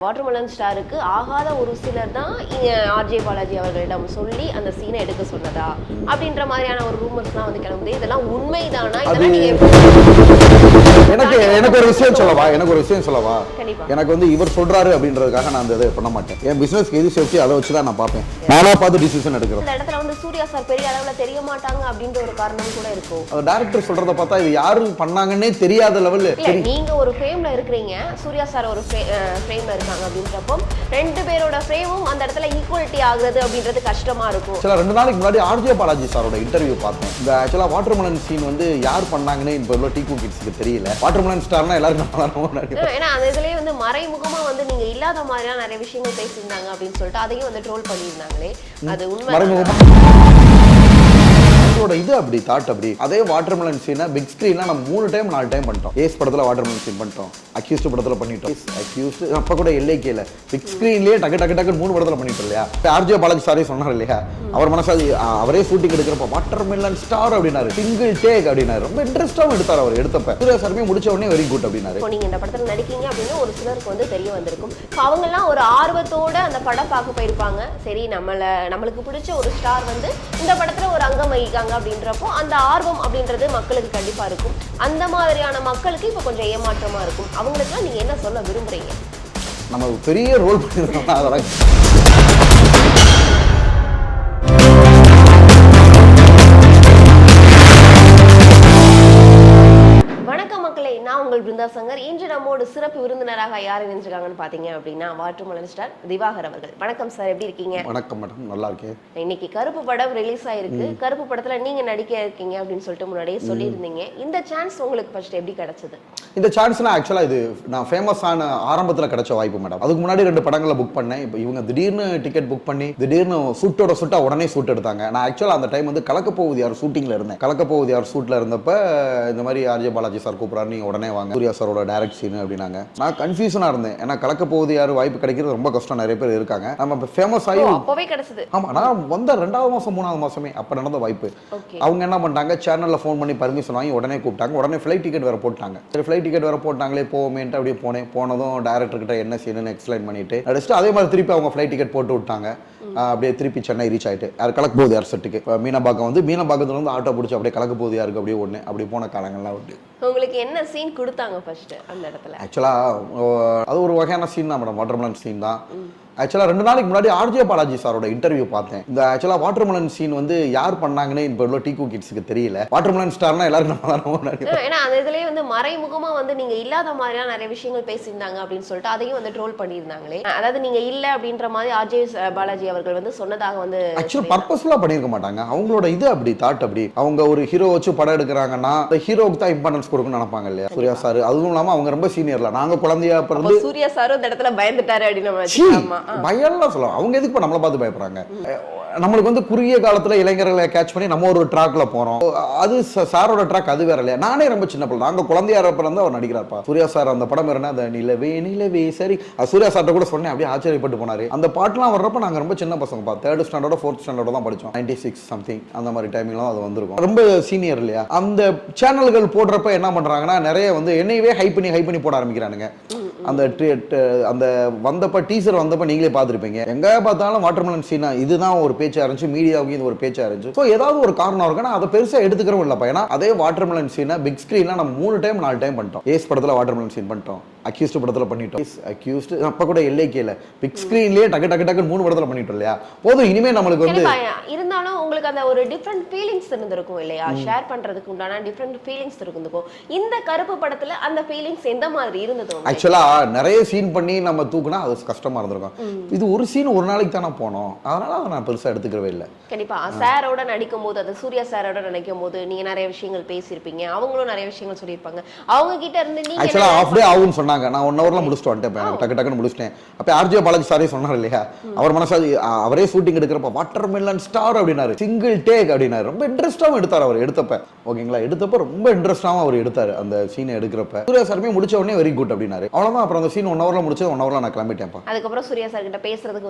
Watermelon ஸ்டாருக்கு ஆகாத ஒரு சிலர் தான் ஆர்ஜே பாலாஜி அவர்களிடம் சொல்லி அந்த சீனை எடுக்க சொன்னதா அப்படின்ற மாதிரியான ஒரு ரூமர்ஸ்லாம் வந்து கிளம்புது. இதெல்லாம் உண்மைதானா? இதெல்லாம் நீங்க எனக்கு ஒரு விஷயம் சொல்லவா எனக்கு வந்து இவர் சொல்றாரு அப்படின்றதுக்காக நான் அந்த இதை பண்ண மாட்டேன். என் பிசினஸ்க்கு எது சேஃப்டி அதை வச்சு தான் நான் பார்ப்பேன். நானா பார்த்து டிசிஷன் எடுக்கிறேன். இந்த இடத்துல வந்து சூர்யா சார் பெரிய அளவுல தெரிய மாட்டாங்க அப்படின்ற ஒரு காரணம் கூட இருக்கும். அந்த டைரக்டர் சொல்றத பார்த்தா இது யாரு பண்ணாங்கன்னே தெரியாத லெவல்ல. நீங்க ஒரு ஃப்ரேம்ல இருக்கிறீங்க, சூர்யா சார் ஒரு ஃப்ரேம்ல இருக்காங்க அப்படின்றப்போ ரெண்டு பேரோட ஃப்ரேமும் அந்த இடத்துல ஈக்குவாலிட்டி ஆகுறது அப்படின்றது கஷ்டமா இருக்கும். சில 2 நாளைக்கு முன்னாடி ஆர்ஜே பாலாஜி சாரோட இன்டர்வியூ பார்த்தேன். இந்த ஆக்சுவலா வாட்டர்மெலன் சீன் வந்து யார் பண்ணாங்கன்னு இப்போ உள்ள டீ கிட்ஸ்க்கு தெரியல. வாட்டர்மெலன் ஸ்டார்னா எல்லாரும் ஏன்னா அந்த இதுலயே வந்து மறைமுகமா வந்து நீங்க இல்லாத மாதிரியான நிறைய விஷயங்கள் பேசியிருந்தாங்க அப்படின்னு சொல்லிட்டு அதையும் வந்து ட்ரோல் பண்ணியிருந்தாங்களே, அது உண்மை இது அப்படி தாட் அப்படி. அதே வாட்டர்மெலன் சீனை பிக் ஸ்கிரீன்ல நம்ம 3 டைம் 4 டைம் பண்ணிட்டோம். ஏஸ் படத்துல வாட்டர்மெலன் சீன் பண்ணிட்டோம், அக்யூஸ்ட் படத்துல பண்ணிட்டோம், அக்யூஸ்ட் அப்ப கூட எல்லைக்கேல பிக் ஸ்கிரீன்லயே டக்கு 3 படத்துல பண்ணிட்டோம் இல்லையா. ஆர்ஜே பாலாஜி சாரே சொன்னார் இல்லையா, அவர் மனசாதி அவரே ஷூட்டிங் எடுக்கிறப்ப வாட்டர்மெலன் ஸ்டார் அப்படின்னாரு, சிங்கிள் டேக் அப்படின்னாரு. ரொம்ப இன்ட்ரெஸ்டாவும் எடுத்தார் அவர். எடுத்தப்ப சூர்யா சாருமே முடிச்ச உடனே வெரி குட் அப்படின்னாரு. நீங்க இந்த படத்துல நடிக்கீங்க அப்படின்னு ஒரு சிலருக்கு வந்து தெரிய வந்திருக்கும். அவங்க எல்லாம் ஒரு ஆர்வத்தோட அந்த படம் பார்க்க போயிருப்பாங்க. சரி நம்மளுக்கு பிடிச்ச ஒரு ஸ்டார் வந்து இந்த படத்துல ஒரு அங்கம் வகிக்காங்க அப்படின்றப்போ அந்த ஆர்வம் அப்படின்றது மக்களுக்கு கண்டிப்பா இருக்கும். அந்த மாதிரியான மக்களுக்கு இப்ப கொஞ்சம் ஏமாற்றமா இருக்கும். அவங்களுக்குலாம் நீங்க என்ன சொல்ல விரும்புறீங்க? நம்ம பெரிய ரோல் பண்ணிருக்கோம். அதெல்லாம் நான் உங்கள் பிருந்தா சங்கர். இன்று நம்மோடு சிறப்பு விருந்தினராக யார் நினைச்சிருக்காங்கன்னு பாத்தீங்க அப்படின்னா வாட்டர்மெலன் ஸ்டார் திவாகர் அவர்கள். வணக்கம் சார், எப்படி இருக்கீங்க? வணக்கம் மேடம், நல்லா இருக்கேன். இன்னைக்கு கருப்பு படம் ரிலீஸ் ஆயிருக்கு. கருப்பு படத்துல நீங்க நடிக்க இருக்கீங்க அப்படின்னு சொல்லிட்டு முன்னாடியே சொல்லியிருந்தீங்க. இந்த சான்ஸ் உங்களுக்கு ஃபர்ஸ்ட் எப்படி கிடைச்சது? இந்த சான்ஸ்னா ஆக்சுவலா இது நான் ஃபேமஸான ஆரம்பத்துல கிடைச்ச வாய்ப்பு மேடம். அதுக்கு முன்னாடி 2 படங்களை புக் பண்ணேன். இப்போ இவங்க திடீர்னு டிக்கெட் புக் பண்ணி திடீர்னு சுட்டா உடனே ஷூட் எடுத்தாங்க. நான் ஆக்சுவலா அந்த டைம் வந்து கலக்கப்போகுது யார் ஷூட்டிங்ல இருந்தேன். கலக்கப்போகுது யார் ஷூட்ல இருந்தப்ப இந்த மாதிரி ஆர்ஜே பாலாஜி சார் கூப்பிடுறாரு, நீங்க உடனே வாங்க, சூர்யா சாரோட டைரக்ட் சீன் அப்படின்னாங்க. நான் கன்ஃபியூஷனா இருந்தேன். ஏன்னா கலக்க போகுது யாரும் வாய்ப்பு கிடைக்கிறது ரொம்ப கஷ்டம். நிறைய பேர் இருக்காங்க. நம்ம ஃபேமஸ் ஆகி அப்பவே கிடைச்சது. ஆமா, நான் வந்த 2வது மாசம் 3வது மாசமே அப்ப நடந்த வாய்ப்பு. அவங்க என்ன பண்ணிட்டாங்க, சேனல்ல ஃபோன் பண்ணி பர்மிஷன் வாங்கி உடனே கூப்பிட்டாங்க. உடனே ஃபிளைட் டிக்கெட் வேற போட்டாங்க. சரி ஃபிளைட் டிக்கெட் வேற போட்டாங்களே போவோமேன்ட்டு அப்படியே போனேன். போனதும் டைரக்டர் கிட்ட என்ன சீன்னு எக்ஸ்பிளைன் பண்ணிட்டு நடிச்சுட்டு அதே மாதிரி திருப்பி அவங்க ஃபிளைட் டிக்கெட் போட்டு விட்டாங்க. அப்படியே திருப்பி சென்னை ரீச் ஆயிட்டு யார் கலக்க போகுது யார் செட்டுக்கு மீனம்பாக்கம் வந்து மீனம்பாக்கத்துல இருந்து ஆட்டோ பிடிச்சி அப்படியே கலக்க போகுது யாருக்கு அப்படியே ஒண்ணு அப்படி போன காலங்கள்லாம் உண்டு. உங்களுக்கு என்ன சீன் கொடுத்தாங்க ஃபர்ஸ்ட் அந்த இடத்துல? ஆக்சுவலா அது ஒரு வகையான சீன் தான் மேடம், வாட்டர்மெலன் சீன் தான். ஆக்சுவலா 2 நாளைக்கு முன்னாடி ஆர்ஜே பாலாஜி சாரோட இன்டர்வியூ பார்த்தேன். இந்த ஆக்சுவலா வாட்டர்மெலன் சீன் வந்து யார் பண்ணாங்கன்னு இப்போ உள்ள டீ கிட்ஸ்க்கு தெரியல. வாட்டர்மெலன் ஸ்டார்னா எல்லாரும் ஏன்னா அந்த இதுலயே வந்து மறைமுகமா வந்து நீங்க இல்லாத மாதிரியான நிறைய விஷயங்கள் பேசியிருந்தாங்க அப்படின்னு சொல்லிட்டு அதையும் வந்து ட்ரோல் பண்ணியிருந்தாங்களே. அதாவது நீங்க இல்ல அப்படின்ற மாதிரி ஆர்ஜே பாலாஜி அவர்கள் வந்து சொன்னதாக வந்து ஆக்சுவலா பர்பஸ்ஃபுல்லா பண்ணிருக்க மாட்டாங்க. அவங்களோட இது அப்படி தாட் அப்படி. அவங்க ஒரு ஹீரோ வச்சு படம் எடுக்கிறாங்கன்னா அந்த ஹீரோவுக்கு தான் இம்பார்ட்டன்ஸ் கொடுக்கணும்னு நினைப்பாங்க இல்லையா. சூர்யா சார் அதுவும் இல்லாம அவங்க ரொம்ப சீனியர்ல, நாங்க குழந்தையா பிறந்து சூர்யா சாரும் இந்த இடத்துல பயந்துட்டாரு அப்படின்னு பயம்லாம் சொல்லலாம். அவங்க எதுக்கு நம்மளை பார்த்து பயப்படுறாங்க? நம்மளுக்கு வந்து குறுகிய காலத்துல இளைஞர்களை கேட்ச் பண்ணி நம்ம ஒரு ட்ராக்ல போறோம். அது சாரோட ட்ராக் அது வேற இல்லையா. நானே ரொம்ப சின்ன பிள்ளை, நாங்க குழந்தையா பிறந்து அவர் நடிக்கிறாப்பா. சூர்யா சார் அந்த படம் என்ன அந்த நிலவே சரி, சூர்யா சார்ட்ட கூட சொன்னேன், அப்படியே ஆச்சரியப்பட்டு போனாரு. அந்த பாட்டுலாம் வர்றப்ப நாங்க ரொம்ப சின்ன பசங்க 3rd ஸ்டாண்டர்டோ 4th ஸ்டாண்டர்டோ தான் படிச்சோம். 96 சம்திங் அந்த மாதிரி டைமிங்ல அது வந்திருக்கும். ரொம்ப சீனியர் இல்லையா. அந்த சேனல்கள் போடுறப்ப என்ன பண்றாங்கன்னா நிறைய வந்து என்னையவே ஹைப் பண்ணி போட ஆரம்பிக்கிறானுங்க. அந்த வந்தப்ப டீசர் வந்தப்ப நீங்களே பார்த்துருப்பீங்க. எங்க பார்த்தாலும் வாட்டர்மெலன் சீனா இதுதான் ஒரு பேச்சா இருந்துச்சு, மீடியாவுக்கு இது ஒரு பேச்சா இருந்துச்சு. ஸோ ஏதாவது ஒரு காரணம் இருக்குன்னா அதை பெருசா எடுத்துக்கிறோம் இல்லப்பா. ஏன்னா அதே வாட்டர்மெலன் சீனை பிக் ஸ்கிரீன்ல நம்ம 3 டைம் 4 டைம் பண்ணிட்டோம். ஏஸ் படத்துல வாட்டர்மெலன் சீன் பண்ணிட்டோம், அக்யூஸ்ட் படத்துல பண்ணிட்டோம், அக்யூஸ்ட் அப்ப கூட எல்லைக்கேல பிக் ஸ்கிரீன்லயே டக்கு 3 படத்துல பண்ணிட்டோம் இல்லையா. போதும் இனிமே நம்மளுக்கு வந்து இருந்தாலும் உங்களுக்கு அந்த ஒரு டிஃபரெண்ட் ஃபீலிங்ஸ் இருந்திருக்கும் இல்லையா. ஷேர் பண்றதுக்கு உண்டான டிஃபரெண்ட் ஃபீலிங்ஸ் இருந்திருக்கும். இந்த கருப்பு படத்துல அந்த ஃபீலிங்ஸ் எந்த மாதிரி இருந்தது? ஆக்சுவலா நிறைய சீன் பண்ணி நம்ம தூக்குனா அது கஷ்டமா இருந்திருக்கும். இது ஒரு சீன் ஒரு நாளைக்கு தானே போனோம், அதனால அதை நான் பெருசா எடுத்துக்கவே இல்லை. கண்டிப்பா சாரோட நடிக்கும் போது, அது சூர்யா சாரோட நடிக்கும் போது நீங்க நிறைய விஷயங்கள் பேசியிருப்பீங்க, அவங்களும் நிறைய விஷயங்கள் சொல்லியிருப்பாங்க. அவங்க கிட்ட இருந்து நீங்க ஆக்சுவலா ஆஃப் டே ஆகும்னு சொன்னாங்க. நான் 1 ஹவர்ல முடிச்சுட்டு வந்துட்டேன். டக்குன்னு முடிச்சிட்டேன். அப்ப ஆர்ஜே பாலாஜி சாரே சொன்னார் இல்லையா, அவர் மனசாதி அவரே ஷூட்டிங் எடுக்கிறப்ப வாட்டர்மெலன் ஸ்டார் அப்படின்னாரு, சிங்கிள் டேக் அப்படின்னாரு. ரொம்ப இன்ட்ரெஸ்டாவும் எடுத்தார் அவர் எடுத்தப்ப. ஓகேங்களா, எடுத்தப்ப ரொம்ப இன்ட்ரெஸ்டாவும் அவர் எடுத்தாரு அந்த சீனை எடுக்கிறப்ப. சூர்யா சாருமே முடிச்ச உடனே வெரி குட் அப்படின்னாரு. அவ்வளவுதான். அப்புறம் அந்த சீன் 1 ஹவர்ல முடிச்சது 1 ஹவர்ல நான் கிளம்பிட்டேன். அதுக்கப்புறம் சூர்யா சார் கிட்ட பேசுறதுக்கு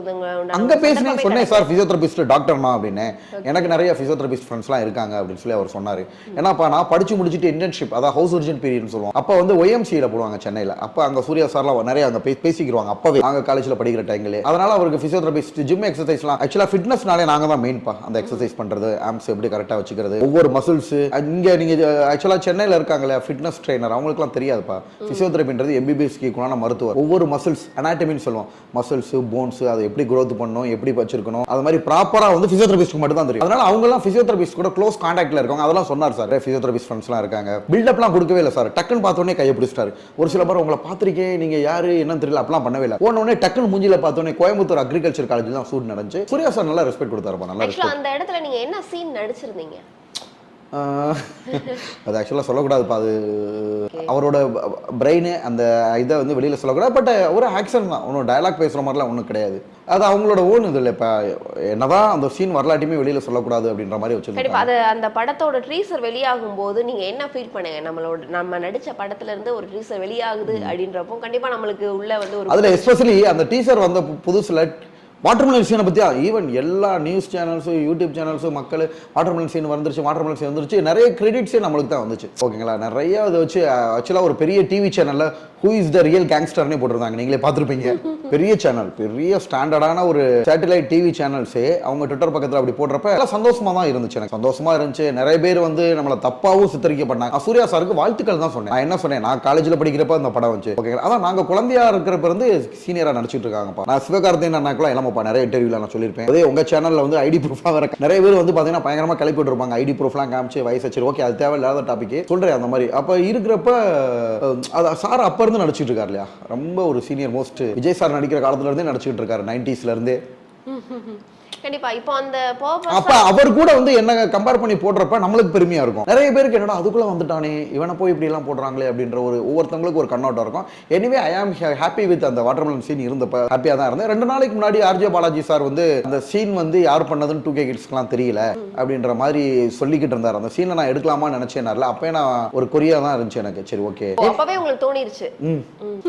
அங்க பேசினேன், சொன்னேன் சார் பிசியோதெரபி பிசியோதெரபிஸ்ட் டாக்டர்னா அப்படின்னு. எனக்கு நிறைய பிசியோதெரபிஸ்ட் ஃப்ரெண்ட்ஸ்லாம் இருக்காங்க அப்படின்னு சொல்லி அவர் சொன்னாரு. ஏன்னாப்பா நான் படிச்சு முடிச்சுட்டு இன்டர்ன்ஷிப், அதாவது ஹவுஸ் சர்ஜன் பீரியட்னு சொல்லுவோம், அப்போ வந்து ஒய்எம்சியில் போடுவாங்க சென்னையில். அப்போ அங்கே சூர்யா சார்லாம் நிறைய அங்கே பேசிக்கிடுவாங்க அப்பவே நாங்கள் காலேஜில் படிக்கிற டைம்லேயே. அதனால அவருக்கு பிசியோதெரபிஸ்ட், ஜிம் எக்ஸசைஸ்லாம் ஆக்சுவலாக ஃபிட்னஸ்னாலே நாங்கள் தான் மெயின்ப்பா. அந்த எக்ஸசைஸ் பண்ணுறது, ஆம்ஸ் எப்படி கரெக்டாக வச்சுக்கிறது, ஒவ்வொரு மசில்ஸ். இங்கே நீங்கள் ஆக்சுவலாக சென்னையில் இருக்காங்களே ஃபிட்னஸ் ட்ரெயினர், அவங்களுக்குலாம் தெரியாதுப்பா. பிசியோதெரபின்றது எம்பிபிஎஸ்க்கு ஈக்குவலான மருத்துவர். ஒவ்வொரு மசில்ஸ் அனாட்டமின்னு சொல்லுவோம், மசில்ஸ் போன்ஸ் அதை எப்படி growth பண்ணணும், எப்படி வச்சிருக்கணும், அது மாதிரி ப்ராப்பராக வந்து பிசியோதெரபிஸ்ட்க்கு மட்டும் தான் தெரியும். அதனால அவங்கலாம் பிசியோதெரபிஸ்ட் கூட க்ளோஸ் கான்டாக்ட்ல இருக்காங்க. அதெல்லாம் சொன்னார் சார், பிசியோதெரபிஸ்ட் ஃப்ரெண்ட்ஸ்லாம் இருக்காங்க. பில்டப்லாம் கொடுக்கவே இல்லை சார். டக்குன்னு பார்த்தோன்னே கையை பிடிச்சிட்டாரு. ஒரு சில பேர் உங்களை பார்த்திருக்கேன், நீங்க யாரு என்னன்னு தெரியல, அப்படிலாம் பண்ணவே இல்லை. உடனே டக்குன்னு மூஞ்சில பார்த்தோன்னே கோயம்புத்தூர் அக்ரிகல்ச்சர் காலேஜ் தான் சூட் நடந்துச்சு. சூர்யா சார் நல்லா ரெஸ்பெக்ட் கொடுத்தாருப்பா. நல்லா ஆக்சுவலா அந்த இடத்துல நீங்க என்ன சீன் நடிச்சிருந்தீங்க? அது ஆக்சுவலாக சொல்லக்கூடாதுப்பா. அது அவரோட பிரெயின் அந்த இதை வந்து வெளியில் சொல்லக்கூடாது. பட் ஒரு ஆக்ஷன் தான், ஒன்றும் டயலாக் பேசுகிற மாதிரிலாம் ஒன்றும் கிடையாது. அது அவங்களோட ஓன் இது இல்லை. இப்போ என்னதான் அந்த சீன் வரலாட்டியுமே வெளியில் சொல்லக்கூடாது அப்படின்ற மாதிரி வச்சுருக்கோம். அது அந்த படத்தோட ட்ரீசர் வெளியாகும் போது நீங்க என்ன ஃபீல் பண்ணுங்க? நம்ம நடிச்ச படத்துல இருந்து ஒரு ட்ரீசர் வெளியாகுது அப்படின்றப்போ கண்டிப்பா நம்மளுக்கு உள்ள வந்து ஒரு அதில் எஸ்பெஷலி அந்த டீசர் வந்த புதுசில் வாட்டர்மெலன் சீனை பற்றியா ஈவன் எல்லா நியூஸ் சேனல்ஸும் யூடியூப் சேனல்ஸும் மக்கள் வாட்டர்மெலன் சீன் வந்துருச்சு, வாட்டர்மெலன் சீன் வந்துருச்சு, நிறைய கிரெடிட்ஸே நம்மளுக்கு தான் வந்துச்சு. ஓகேங்களா? நிறைய இதை வச்சு ஆக்சுவலாக ஒரு பெரிய டிவி சேனலில் ஹூ இஸ் த ரியல் கேங்ஸ்டர்னே போட்டிருந்தாங்க. நீங்களே பார்த்துருப்பீங்க. பெரிய சேனல், பெரிய ஸ்டாண்டர்டான ஒரு சேட்டலைட் டிவி சேனல்ஸே அவங்க ட்விட்டர் பக்கத்தில் அப்படி போடுறப்ப எல்லாம் சந்தோஷமா தான் இருந்துச்சு. எனக்கு சந்தோஷமா இருந்துச்சு. நிறைய பேர் வந்து நம்மளை தப்பாவும் சித்தரிக்க பண்ணாங்க. சூர்யா சாருக்கு வாழ்த்துக்கள் தான் சொன்னேன். நான் என்ன சொன்னேன், நான் காலேஜில் படிக்கிறப்ப அந்த படம் வந்துச்சு. ஓகேங்களா? அதான் நாங்கள் குழந்தையா இருக்கிறப்ப இருந்து சீனியராக நடிச்சிட்டு இருக்காங்கப்பா. நான் சிவகார்த்திகேயன் அண்ணாக்கெல்லாம் எல்லாமப்பா நிறைய இன்டர்வியூல நான் சொல்லியிருப்பேன். அதே உங்க சேனல்ல வந்து ஐடி ப்ரூஃபாக வேற நிறைய பேர் வந்து பார்த்தீங்கன்னா பயங்கரமா கிளப்பி விட்டுருப்பாங்க. ஐடி ப்ரூஃப்லாம் காமிச்சு வயசு வச்சு ஓகே அது தேவையில்லாத டாபிக் சொல்றேன். அந்த மாதிரி அப்போ இருக்கிறப்ப சார் அப்ப இருந்து நடிச்சிட்டு இருக்காரு இல்லையா, ரொம்ப ஒரு சீனியர் மோஸ்ட். விஜய் சார் நடிக்கிற காலத்துல இருந்தே நடிச்சுட்டு இருக்காரு, 90s இருந்தே. கண்டிப்பா. இப்போ அந்த அப்ப அவர் கூட வந்து என்ன கம்பேர் பண்ணி போடுறப்ப நம்மளுக்கு பெருமையா இருக்கும். நிறைய பேருக்கு என்னடா அதுக்குள்ள வந்துட்டானே, இவனை போய் இப்படி எல்லாம் போடுறாங்களே அப்படின்ற ஒரு ஒவ்வொருத்தவங்களுக்கு ஒரு கண்ணோட்டம் இருக்கும். Anyway I am happy with அந்த வாட்டர்மெலன் சீன் இருந்தப்ப ஹாப்பியா தான் இருந்தேன். 2 நாளைக்கு முன்னாடி ஆர்ஜே பாலாஜி சார் வந்து அந்த சீன் வந்து யார் பண்ணதுன்னு 2K கிட்ஸ்க்குலாம் தெரியல அப்படின்ற மாதிரி சொல்லிக்கிட்டு இருந்தார். அந்த சீனை நான் எடுக்கலாமான்னு நினைச்சேன். அப்பவே நான் ஒரு கொரியா தான் இருந்துச்சு எனக்கு. சரி ஓகே, அப்பவே உங்களுக்கு தோணிருச்சு.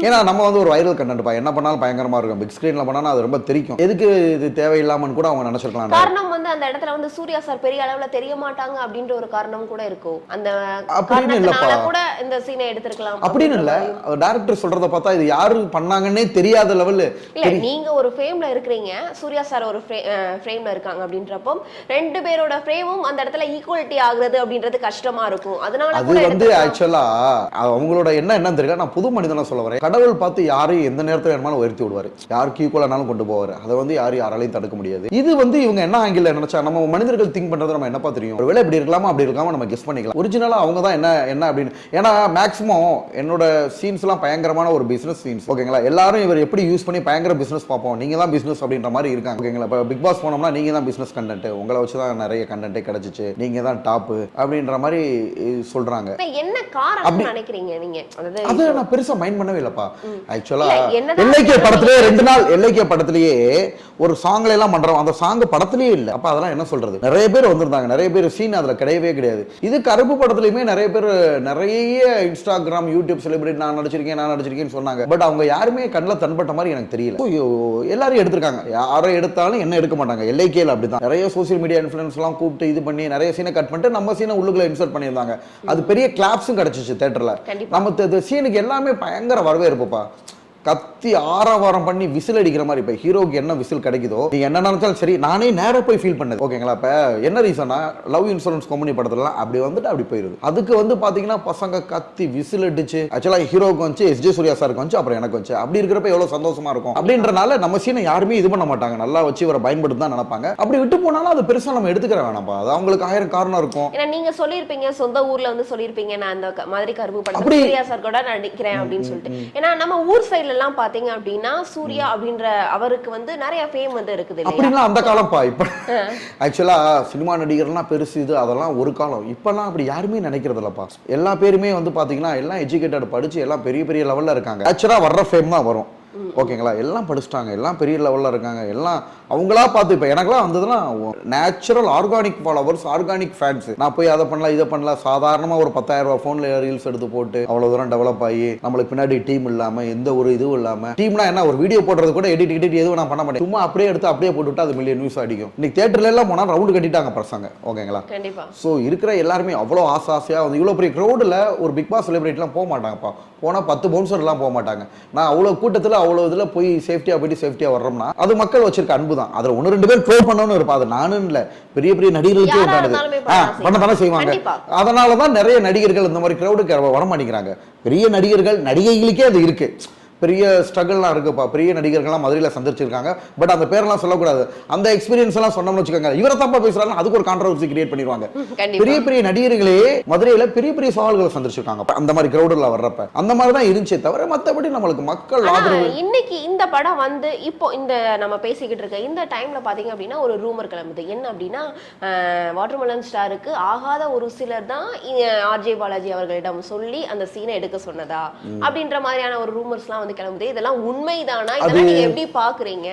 ஏன்னா நம்ம வந்து ஒரு வைரல் கண்டென்ட் பா, என்ன பண்ணாலும் பயங்கரமா இருக்கும். பிக் ஸ்கிரீன்ல பண்ணாலும் அது ரொம்ப தெரிக்கும். எதுக்கு இது தேவையில்லாமன்னு கூட அவங்க நினைச்சிருக்கலாம். காரணம் வந்து அந்த இடத்துல வந்து சூர்யா சார் பெரிய அளவுல தெரிய மாட்டாங்க அப்படின்ற ஒரு காரணம் கூட இருக்கும். அந்த காரணத்தினால கூட இந்த சீனை எடுத்துக்கலாம் அப்படின்னு இல்ல. டைரக்டர் சொல்றத பார்த்தா இது யாரு பண்ணாங்கன்னே தெரியாத லெவல்ல இல்ல. நீங்க ஒரு ஃப்ரேம்ல இருக்கீங்க, சூர்யா சார் ஒரு ஃப்ரேம்ல இருக்காங்க அப்படின்றப்போ 2 பேரோட ஃப்ரேமும் அந்த இடத்துல ஈக்குவாலிட்டி ஆகுறது அப்படின்றது கஷ்டமா இருக்கும். அதனால அது வந்து ஆக்சுவலா அவங்களோட என்னன்னு தெரியல. நான் புது மனிதனா சொல்ல வரேன். கடவுள் பார்த்து யாரையும் எந்த நேரத்துல வேணுமாலும் உயர்த்தி விடுவாரு, யாருக்கு ஈக்குவலானாலும் கொண்டு போவாரு. அதை வந்து யாராலையும் தடுக்க முடியாது. இது வந்து இவங்க என்ன ஆங்கிள் நினைச்சா, நம்ம மனிதர்கள் திங்க் பண்றது நம்ம என்னப்பா தெரியும், ஒருவேளை இப்படி இருக்கலாமா அப்படி இருக்காம நம்ம கெஸ் பண்ணிக்கலாம். ஒரிஜினலா அவங்க தான் என்ன அப்படின்னு. ஏன்னா மேக்ஸிமம் என்னோட சீன்ஸ் எல்லாம் பயங்கரமான ஒரு பிசினஸ் சீன்ஸ். ஓகேங்களா? எல்லாரும் இவர் எப்படி யூஸ் பண்ணி பயங்கர பிசினஸ் பார்ப்போம், நீங்க தான் பிசினஸ் அப்படின்ற மாதிரி இருக்காங்க. ஓகேங்களா? இப்போ பிக் பாஸ் போனோம்னா நீங்க தான் பிசினஸ் கண்டென்ட், உங்களை வச்சு தான் நிறைய கண்டென்ட்டே கிடைச்சிச்சு, நீங்க தான் டாப் அப்படின்ற மாதிரி சொல்றாங்க. என்ன காரணம் நினைக்கிறீங்க நீங்க? அது நான் பெருசா மைண்ட் பண்ணவே இல்லப்பா. ஆக்சுவலா எல்லைக்கே படத்திலேயே 2 நாள் எல்லைக்கே படத்திலேயே ஒரு சாங்ல எல்லாம் பண்றோம், அந்த சாங் படத்திலேயே இல்ல. அப்ப அதெல்லாம் என்ன சொல்றது, நிறைய பேர் வந்திருந்தாங்க, நிறைய பேர் சீன் அதுல கிடையவே கிடையாது. இது கருப்பு படத்துலயுமே நிறைய பேர் நிறைய இன்ஸ்டாகிராம் யூடியூப் செலிபிரிட்டி நான் நடிச்சிருக்கேன்னு சொன்னாங்க. பட் அவங்க யாருமே கண்ணில் தன்பட்ட மாதிரி எனக்கு தெரியல. எல்லாரும் எடுத்திருக்காங்க, யாரை எடுத்தாலும் என்ன எடுக்க மாட்டாங்க. எல்லைக்கேல அப்படிதான் நிறைய சோசியல் மீடியா இன்ஃபுளுன்ஸ் எல்லாம் கூப்பிட்டு இது பண்ணி நிறைய சீனை கட் பண்ணிட்டு நம்ம சீனை உள்ளுக்குள்ள இன்சர்ட் பண்ணியிருந்தாங்க. அது பெரிய கிளாப்ஸும் கிடைச்சிச்சு தியேட்டர்ல. நம்ம சீனுக்கு எல்லாமே பயங்கர வரவேற்புப்பா. கத்தி ஆரவாரம் பண்ணி விசில் அடிக்கிற மாதிரி. இப்போ ஹீரோக்கு என்ன விசில் கிடைக்குதோ, நீங்க என்ன நினைச்சாலும் சரி, நானே நேரா போய் ஃபீல் பண்ணது. ஓகேங்களா? இப்போ என்ன ரீசனா, லவ் இன்சூரன்ஸ் கம்பெனி படத்துலலாம் அப்படி வந்துட்டு அப்படி போயிருது. அதுக்கு வந்து பாத்தீங்கன்னா பசங்க கத்தி விசில் அடிச்சு, ஆக்சுவலா ஹீரோக்கு வந்து எஸ்ஜே சூர்யா சாருக்கு வந்து அப்புறம் எனக்கு வந்து அப்படி இருக்கிறப்ப எவ்வளவு சந்தோஷமா இருக்கும். அப்படின்றனால நம்ம சீனை யாருமே இது பண்ண மாட்டாங்க, நல்லா வச்சு இவரை பயன்படுத்தி தான் நினைப்பாங்க. அப்படி விட்டு போனாலும் அது பெருசா நம்ம எடுத்துக்கிற வேணாம்ப்பா. அது அவங்களுக்கு 1000 காரணம் இருக்கும். ஏன்னா நீங்க சொல்லியிருப்பீங்க, சொந்த ஊர்ல வந்து சொல்லியிருப்பீங்க, நான் அந்த மாதிரி கருப்பு படத்துல சூர்யா சார் கூட நடிக்கிறேன் அப்படின்னு சொல்லிட்டு. ஏன்னா நம்ம ஊர் சைடுல எல்லாம் பாத்தீங்க அப்படின்னா சூர்யா அப்படின்ற அவருக்கு வந்து நிறைய ஃபேம் வந்து இருக்குது. அப்படின்னா அந்த காலம்ப்பா. இப்ப ஆக்சுவலா சினிமா நடிகர்லாம் பெருசு இது, அதெல்லாம் ஒரு காலம். இப்பெல்லாம் அப்படி யாருமே நினைக்கிறது இல்லப்பா. எல்லா பேருமே வந்து பாத்தீங்கன்னா எல்லாம் எஜுகேட்டட், படிச்சு எல்லாம் பெரிய பெரிய லெவல்ல இருக்காங்க. ஆக்சுவலா வர்ற ஃபேம் தான் வரும். ஓகேங்களா, எல்லாம் படிச்சுட்டாங்க, எல்லாம் பெரிய லெவல்ல இருக்காங்க, எல்லாம் அவங்களா பார்த்து. இப்போ எனக்குலாம் வந்ததுன்னா natural organic followers, organic fans. நான் போய் அதை பண்ணலாம் இதை பண்ணலாம், சாதாரணமா ஒரு 10,000 ரூபாய் ஃபோன்ல ரீல்ஸ் எடுத்து போட்டு அவ்வளவு தூரம் டெவலப் ஆகி நம்மளுக்கு பின்னாடி டீம் இல்லாம எந்த ஒரு இதுவும் இல்லாம, டீம்னா என்ன, ஒரு வீடியோ போடுறது கூட எடிட் எதுவும் நான் பண்ண மாட்டேன், சும்மா அப்படியே எடுத்து அப்படியே போட்டுவிட்டு அது மில்லியன் நியூஸ் அடிக்கும். இன்னைக்கு தியேட்டர்ல எல்லாம் போனா ரவுண்ட் கட்டிட்டாங்க பசங்க. ஓகேங்களா, கண்டிப்பா. ஸோ இருக்கிற எல்லாருமே அவ்வளோ ஆசையா வந்து இவ்வளோ பெரிய க்ரௌடில் ஒரு பிக் பாஸ் செலிபிரிட்டிலாம் போக மாட்டாங்கப்பா. போனால் 10 பவுன்சர்லாம் போக மாட்டாங்க. நான் அவ்வளோ கூட்டத்தில் அவ்வளோ இதில் போய் சேஃப்டியாக போயிட்டு சேஃப்டியாக வர்றோம்னா அது மக்கள் வச்சிருக்க அன்பு தான். அதில் 1-2 பேர் ட்ரோல் பண்ணணும்னு இருப்பா, அது நானும் இல்லை, பெரிய பெரிய நடிகர்களுக்கே உண்டானது பண்ண செய்வாங்க. அதனால தான் நிறைய நடிகர்கள் இந்த மாதிரி க்ரௌடுக்கு வர மாட்டேங்கிறாங்க. பெரிய நடிகர்கள் நடிகைகளுக்கே அது இருக்கு, பெரிய ஸ்ட்ரகிள்லாம் இருக்குப்பா. பெரிய நடிகர்கள்லாம் மதுரையில் சந்திச்சிருக்காங்க. பட் அந்த பேரெல்லாம் சொல்லக்கூடாது. அந்த எக்ஸ்பீரியன்ஸ் எல்லாம் சொன்னோம்னு வச்சுக்கோங்க, இவரை தப்பா பேசுறாங்க, அதுக்கு ஒரு கான்ட்ரவர்சி கிரியேட் பண்ணிடுவாங்க. பெரிய பெரிய நடிகர்களே மதுரையில பெரிய பெரிய சவால்களை சந்திச்சிருக்காங்க அந்த மாதிரி கிரௌடுல வர்றப்ப. அந்த மாதிரி தான் இருந்துச்சே தவிர மற்றபடி நம்மளுக்கு மக்கள் ஆதரவு. இன்னைக்கு இந்த படம் வந்து இப்போ இந்த நம்ம பேசிக்கிட்டு இருக்க இந்த டைம்ல பாத்தீங்க அப்படின்னா ஒரு ரூமர் கிளம்புது. என்ன அப்படின்னா வாட்டர்மெலன் ஸ்டாருக்கு ஆகாத ஒரு சிலர் தான் ஆர்ஜே பாலாஜி அவர்களிடம் சொல்லி அந்த சீனை எடுக்க சொன்னதா அப்படின்ற மாதிரியான ஒரு ரூமர்ஸ்லாம் கிளம்புது. இதெல்லாம் உண்மைதானா? இதெல்லாம் நீங்க எப்படி பாக்குறீங்க?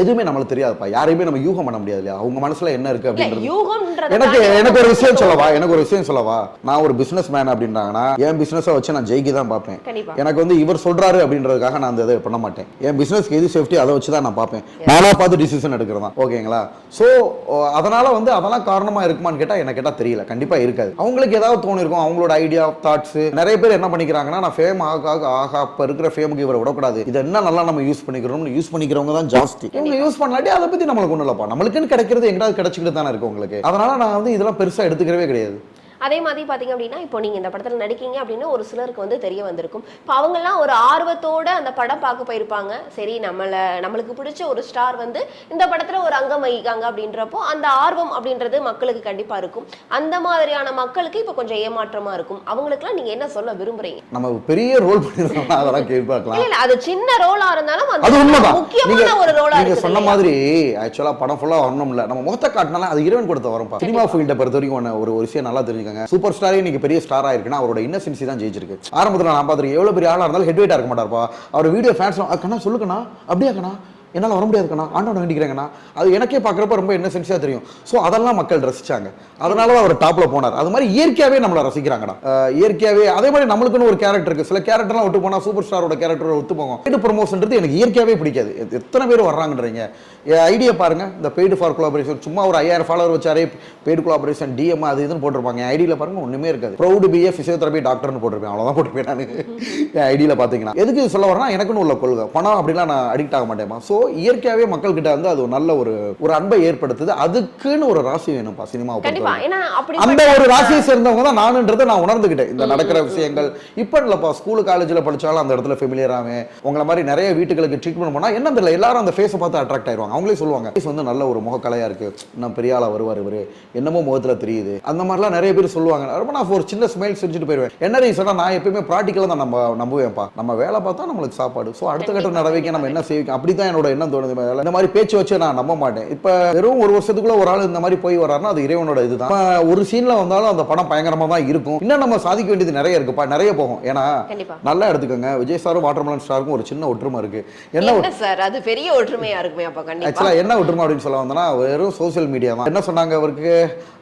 எதுவுமே நமக்கு தெரியாதுப்பா, யாரையுமே நம்ம யூகம் பண்ண முடியாது இல்லையா, அவங்க மனசுல என்ன இருக்கு அப்படின்றது. யூகம்ன்றது எனக்கு ஒரு விஷயம் சொல்லவா, நான் ஒரு பிசினஸ் மேன் அப்படின்றாங்கன்னா என் பிசினஸை வச்சு நான் ஜெயிக்க தான் பார்ப்பேன். எனக்கு வந்து இவர் சொல்றாரு அப்படின்றதுக்காக நான் அந்த இதை பண்ண மாட்டேன். என் பிசினஸ்க்கு எது சேஃப்டி அதை வச்சு தான் நான் பார்ப்பேன். நானா பார்த்து டிசிஷன் எடுக்கிறதா. ஓகேங்களா, சோ அதனால வந்து அதெல்லாம் காரணமா இருக்குமான்னு கேட்டா எனக்கு கேட்டா தெரியல, கண்டிப்பா இருக்காது. அவங்களுக்கு ஏதாவது தோணு இருக்கும், அவங்களோட ஐடியா தாட்ஸ். நிறைய பேர் என்ன பண்ணிக்கிறாங்கன்னா, நான் ஃபேம் ஆக அப்ப இருக்கிற ஃபேமுக்கு இவரை விடக்கூடாது, இது என்ன நல்லா நம்ம யூஸ் பண்ணிக்கிறோம், யூஸ் பண்ணிக்கிறவங்க தான் ஜாஸ்தி. இவங்க யூஸ் பண்ணாட்டி அதை பத்தி நம்மளுக்கு ஒண்ணு இல்லப்பா, நம்மளுக்குன்னு கிடைக்கிறது எங்கேயாவது கிடைச்சிக்கிட்டு தானே இருக்கு உங்களுக்கு. அதனால நான் வந்து இதெல்லாம் பெருசா எடுத்துக்கிறவே கிடையாது. அதே மாதிரி பாத்தீங்க அப்படின்னா இப்போ நீங்க இந்த படத்துல நடிக்கீங்க அப்படின்னு ஒரு சிலருக்கு வந்து தெரிய வந்திருக்கும். இப்போ அவங்க எல்லாம் ஒரு ஆர்வத்தோட அந்த படம் பார்க்க போயிருப்பாங்க. சரி, நம்மளுக்கு பிடிச்ச ஒரு ஸ்டார் வந்து இந்த படத்துல ஒரு அங்கம் வகிக்காங்க அப்படின்றப்போ அந்த ஆர்வம் அப்படின்றது மக்களுக்கு கண்டிப்பா இருக்கும். அந்த மாதிரியான மக்களுக்கு இப்போ கொஞ்சம் ஏமாற்றமா இருக்கும். அவங்களுக்குலாம் நீங்க என்ன சொல்ல விரும்புறீங்க? நம்ம பெரிய ரோல் பண்ணிருக்கோம், அதெல்லாம் கேட்பாக்கலாம். இல்ல அது சின்ன ரோலா இருந்தாலும் அது முக்கியமான ஒரு ரோலா இருக்கு. நீங்க சொன்ன மாதிரி ஆக்சுவலா படம் ஃபுல்லா வரணும் இல்ல, நம்ம முகத்தை காட்டினாலும் அது இறைவன் கொடுத்த வரும்பா. சினிமா ஃபீல்டை பொறுத்த வரைக்கும் ஒரு விஷயம் நல்லா தெரிஞ்சுக்கங்க, சூப்பர் ஸ்டாரே இன்னைக்கு பெரிய ஸ்டார் ஆயிருக்குன்னா அவரோட இன்னசென்சி தான் ஜெயிச்சிருக்கு. ஆரம்பத்தில் நான் பார்த்துருக்கேன், எவ்வளவு பெரிய ஆளா இருந்தாலும் ஹெட் வெயிட்டா இருக்க மாட்டார்ப்பா. அவர் வீடியோ ஃபேன்ஸ் கண்ணா சொல்லுக்கண்ணா, அப்படியே கண்ணா என்னால் வர முடியாதுக்கண்ணா, ஆண்டோட வேண்டிக்கிறேங்கண்ணா, அது எனக்கே பார்க்குறப்ப ரொம்ப இன்னசென்ஸாக தெரியும். ஸோ அதெல்லாம் மக்கள் ரசிச்சாங்க, அதனால தான் அவர் டாப்ல போனார். அது மாதிரி இயற்கையாகவே நம்மளை ரசிக்கிறாங்கடா, இயற்கையாகவே. அதே மாதிரி நம்மளுக்குன்னு ஒரு கேரக்டர் இருக்கு, சில கேரக்டர்லாம் ஒட்டு போனால் சூப்பர் ஸ்டாரோட கேரக்டர் ஒத்து போகும். பெய்டு ப்ரொமோஷன்றது எனக்கு இயற்கையாகவே பிடிக்காது. எத்தனை பேர் வர்றாங்கன்றீங்க, ஐடியா பாருங்க. இந்த பெய்டு ஃபார் கொலாபரேஷன் சும்மா ஒரு 5000 ஃபாலோவர் வச்சாரே பெய்டு கொலாபரேஷன் டிஎம் அது இதுன்னு போட்டிருப்பாங்க. என் ஐடியில் பாருங்க ஒன்றுமே இருக்காது. ப்ரௌடு பிஏ ஃபிசியோதெரபி டாக்டர்னு போட்டிருப்பேன், அவ்வளோதான் போட்டிருப்பேன் நான் என் ஐடியில் பார்த்தீங்கன்னா. எதுக்கு சொல்ல வரேன்னா, எனக்குன்னு உள்ள கொள்கை, பணம் அப்படிலாம் நான் அடிக்ட் ஆக மாட்டேன். ஸோ இயற்கையாகவே மக்கள் கிட்ட வந்து அது நல்ல ஒரு அன்பை ஏற்படுத்துது. அதுக்குன்னு ஒரு ராசி வேணும்ப்பா சினிமா. அந்த ஒரு ராசியை சேர்ந்தவங்க தான் நானுன்றதை நான் உணர்ந்துகிட்டேன். இந்த நடக்கிற விஷயங்கள் இப்ப இல்லப்பா, ஸ்கூல் காலேஜ்ல படிச்சாலும் அந்த இடத்துல ஃபெமிலியர் ஆவேன். உங்களை மாதிரி நிறைய வீட்டுகளுக்கு ட்ரீட்மெண்ட் பண்ணா என்ன தெரியல, எல்லாரும் அந்த ஃபேஸை பார்த்து அட்ராக்ட் ஆயிடுவாங்க. அவங்களே சொல்லுவாங்க, ஃபேஸ் வந்து நல்ல ஒரு முகக்கலையா இருக்கு, நான் பெரிய ஆளா வருவார் இவரு, என்னமோ முகத்துல தெரியுது, அந்த மாதிரிலாம் நிறைய பேர் சொல்லுவாங்க. ரொம்ப நான் ஒரு சின்ன ஸ்மைல் செஞ்சுட்டு போயிருவேன். என்ன ரீசனா, நான் எப்பயுமே ப்ராக்டிக்கலா தான் நம்புவேன்ப்பா. நம்ம வேலை பார்த்தா நம்மளுக்கு சாப்பாடு, ஸோ அடுத்த கட்ட நடவடிக்கை நம்ம என்ன செய்வோம், அப்படிதான் என்னோட எண்ணம் தோணுது. இந்த மாதிரி பேச்சு வச்சு நான் நம்ப மாட்டேன். இப்ப வெறும் ஒரு வருஷத்துக்குள்ள ஒரு ஆள் இந்த மாதிரி போய் வர்றாருன்னா அது இறைவனோட இதுதான். ஒரு சீன்ல வந்தாலும் அந்த படம் பயங்கரமா தான் இருக்கும். இன்னும் நம்ம சாதிக்க வேண்டியது நிறைய இருக்குப்பா, நிறைய போகும். ஏன்னா நல்லா எடுத்துக்கோங்க, விஜய் சாரும் வாட்டர்மெலன் ஸ்டாருக்கும் ஒரு சின்ன ஒற்றுமை இருக்கு. என்ன சார், அது பெரிய ஒற்றுமையா இருக்குமே. அப்ப கண்டிப்பா ஆக்சுவலா என்ன ஒற்றுமை அப்படின்னு சொல்ல வந்தனா, வெறும் சோசியல் மீடியா தான். என்ன சொன்னாங்க, அவருக்கு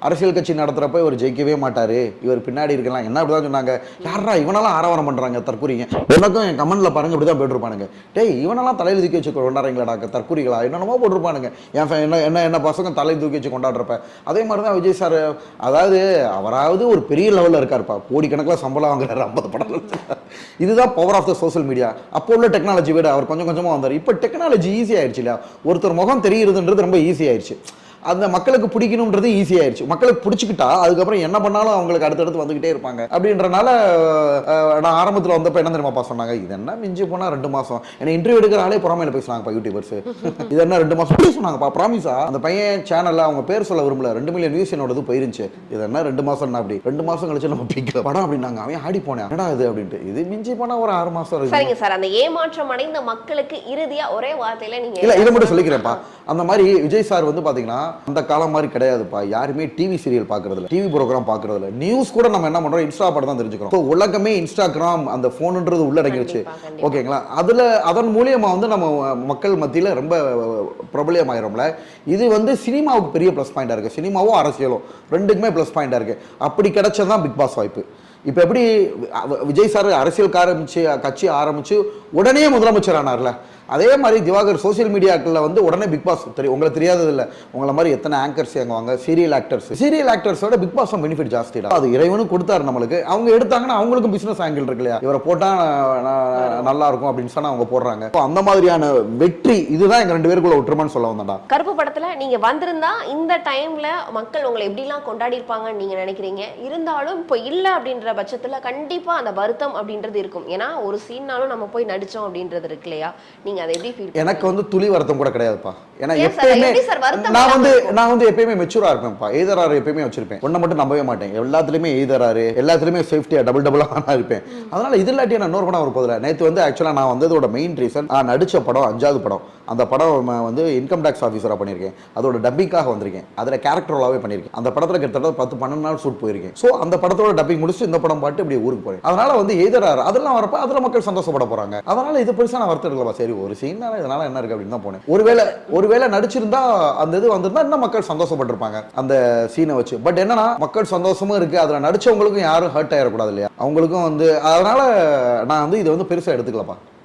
அரசியல் கட்சி நடத்துறப்ப இவர் ஜெயிக்கவே மாட்டாரு, இவர் பின்னாடி இருக்கலாம், என்ன அப்படிதான் சொன்னாங்க. யாரா இவனெல்லாம் ஆரவாரம் பண்றாங்க தற்கூறிங்க. எனக்கும் என் கமெண்ட்ல பாருங்க இப்படிதான் போட்டுருப்பானுங்க. டேய் இவனெல்லாம் தலையில தூக்கி வச்சு கொண்டாடுறீங்களாடா தற்கூறிகளா, என்னென்னமோ போட்டிருப்பானுங்க. என்ன பசங்க தலை தூக்கி வச்சு கொண்டாடுறப்ப அதே மாதிரி தான் விஜய் சார். அதாவது அவராவது ஒரு பெரிய லெவலில் இருக்காருப்பா, கோடிக்கணக்கில் சம்பளம் வாங்குறாரு 50 படம். இதுதான் power of the social media. அப்போ உள்ள டெக்னாலஜி விட அவர் கொஞ்சம் கொஞ்சமாக வந்தார். இப்போ டெக்னாலஜி ஈஸி ஆயிடுச்சு இல்லையா, ஒருத்தர் முகம் தெரியுதுன்றது ரொம்ப ஈஸி ஆயிடுச்சு. அந்த மக்களுக்கு பிடிக்கணும்ன்றது ஈஸி ஆயிடுச்சு. மக்களுக்கு பிடிச்சிக்கிட்டா அதுக்கப்புறம் என்ன பண்ணாலும் அவங்களுக்கு அடுத்தடுத்து வந்துகிட்டே இருப்பாங்க. அப்படின்றனால நான் ஆரம்பத்தில் வந்தப்ப என்ன தெரியுமாப்பா சொன்னாங்க, இது என்ன மிஞ்சி போனா 2 மாசம். ஏன்னா இன்டர்வியூ எடுக்கிற ஆளே புறமையில பேசுனாங்கப்பா யூடியூபர்ஸ். இது என்ன 2 மாசம் சொன்னாங்கப்பா, ப்ராமிஸா. அந்த பையன் சேனல்ல அவங்க பேர் சொல்ல விரும்பல, 2 மில்லியன் வியூஸ் என்னோட போயிருந்துச்சு. இது என்ன 2 மாசம் அப்படி 2 மாசம் கழிச்சு நம்ம பிக்கல படம் அப்படின்னாங்க. அவன் ஆடி போனேன், என்னடா இது அப்படின்ட்டு. இது மிஞ்சி போனா ஒரு 6 மாசம். சரிங்க சார், அந்த ஏமாற்றம் அடைந்த மக்களுக்கு இறுதியா ஒரே வார்த்தையில நீங்க இல்ல இதை மட்டும் சொல்லிக்கிறேன்ப்பா, அந்த மாதிரி விஜய் சார் வந்து பாத்தீங்கன்னா அந்த காலம் மாதிரி கிடையாதுப்பா. யாருமே டிவி சீரியல் பாக்குறதுல, டிவி ப்ரோக்ராம் பாக்குறதுல, நியூஸ் கூட நம்ம என்ன பண்றோம், இன்ஸ்டா படம் தான் தெரிஞ்சுக்கிறோம். உலகமே இன்ஸ்டாகிராம் அந்த போன்ன்றது உள்ள அடங்கிருச்சு. ஓகேங்களா? அதன் மூலியமா வந்து நம்ம மக்கள் மத்தியில ரொம்ப பிரபலியமாயிரோம்ல. இது வந்து சினிமாவுக்கு பெரிய ப்ளஸ் பாயிண்டா இருக்கு. சினிமாவும் அரசியலும் ரெண்டுக்குமே ப்ளஸ் பாயிண்டா இருக்கு. அப்படி கிடைச்சதான் பிக் பாஸ் வாய்ப்பு. இப்ப எப்படி விஜய் சார் அரசியல் கட்சி ஆரம்பிச்சு உடனே முதலமைச்சர் ஆனார்ல, அதே மாதிரி திவாகர் சோசியல் மீடியாக்கள்ல வந்து உடனே பிக் பாஸ் தெரியும். உங்களுக்கு தெரியாதது இல்ல, உங்களை மாதிரி எத்தனை ஆங்கர்ஸ் வாங்க, சீரியல் ஆக்டர்ஸோட பிக் பாஸ் பெனிஃபிட் ஜாஸ்தி. அது இறைவனும் கொடுத்தாரு நம்மளுக்கு. அவங்க எடுத்தாங்கன்னா அவங்களுக்கும் பிசினஸ் ஆங்கிள் இருக்கு இல்லையா, இவரை போட்டா நல்லா இருக்கும் அப்படின்னு சொன்னா அவங்க போடுறாங்க. அந்த மாதிரியான வெற்றி இதுதான் எங்க 2 பேருக்குள்ள ஒற்றுமைன்னு சொல்ல வந்தா. கருப்பு படத்துல நீங்க வந்திருந்தா இந்த டைம்ல மக்கள் உங்களை எப்படி எல்லாம் கொண்டாடி இருப்பாங்கன்னு நீங்க நினைக்கிறீங்க? இருந்தாலும் இப்போ இல்ல அப்படின்ற பட்சத்துல கண்டிப்பா அந்த வருத்தம் அப்படின்றது இருக்கும். ஏன்னா ஒரு சீன்னாலும் நம்ம போய் நடிச்சோம் அப்படின்றது இருக்கு இல்லையா? நீங்க அதை எப்படி ஃபீல்? எனக்கு வந்து துளி வருத்தம் கூட கிடையாதுப்பா. ஏன்னா எப்பயுமே நான் வந்து எப்பயுமே மெச்சூரா இருப்பேன்ப்பா. எய்தராரு எப்பயுமே வச்சிருப்பேன். ஒன்ன மட்டும் நம்பவே மாட்டேன். எல்லாத்துலயுமே எய்தராரு, எல்லாத்துலயுமே சேஃப்டியா டபுளா இருப்பேன். அதனால இது இல்லாட்டி நான் இன்னொரு படம் போதுல. நேற்று வந்து ஆக்சுவலா நான் வந்ததோட மெயின் ரீசன், நான் நடிச்ச படம் 5வது படம். அந்த படம் வந்து இன்கம் டாக்ஸ் ஆஃபீஸரா பண்ணியிருக்கேன். அதோட டப்பிங்காக வந்திருக்கேன். அதுல கேரக்டர் ரோலாவே பண்ணியிருக்கேன். அந்த படத்துல கிட்டத்தட்ட 10-12 நாள் ஷூட் போயிருக்கேன். ஸோ அந்த படத்தோட டப்பிங் முடிச்சு இந்த படம் பாட்டு இப்படி ஊருக்கு போறேன். அதனால வந்து எய்தராரு அதெல்லாம் வரப்ப அதுல மக்கள் சந்தோஷப்பட போறாங்க. அதனால இது பெருசா நான் வருத்தம் எடுக்கலப்பா. சரி ஒரு சீனால இதனால என்ன இருக்கு அப்படின்னு தான் போனேன். ஒருவேளை நடிச்சிருந்தா அந்த இது வந்திருந்தா இன்னும் மக்கள் சந்தோஷப்பட்டிருப்பாங்க அந்த சீனை வச்சு. பட் என்னன்னா மக்கள் சந்தோஷமும் இருக்கு, அதுல நடிச்சவங்களுக்கும் யாரும் ஹர்ட் ஆயிடக்கூடாது இல்லையா, அவங்களுக்கும் வந்து. அதனால நான் வந்து இதை வந்து பெருசா எடுத்துக்கலப்பா.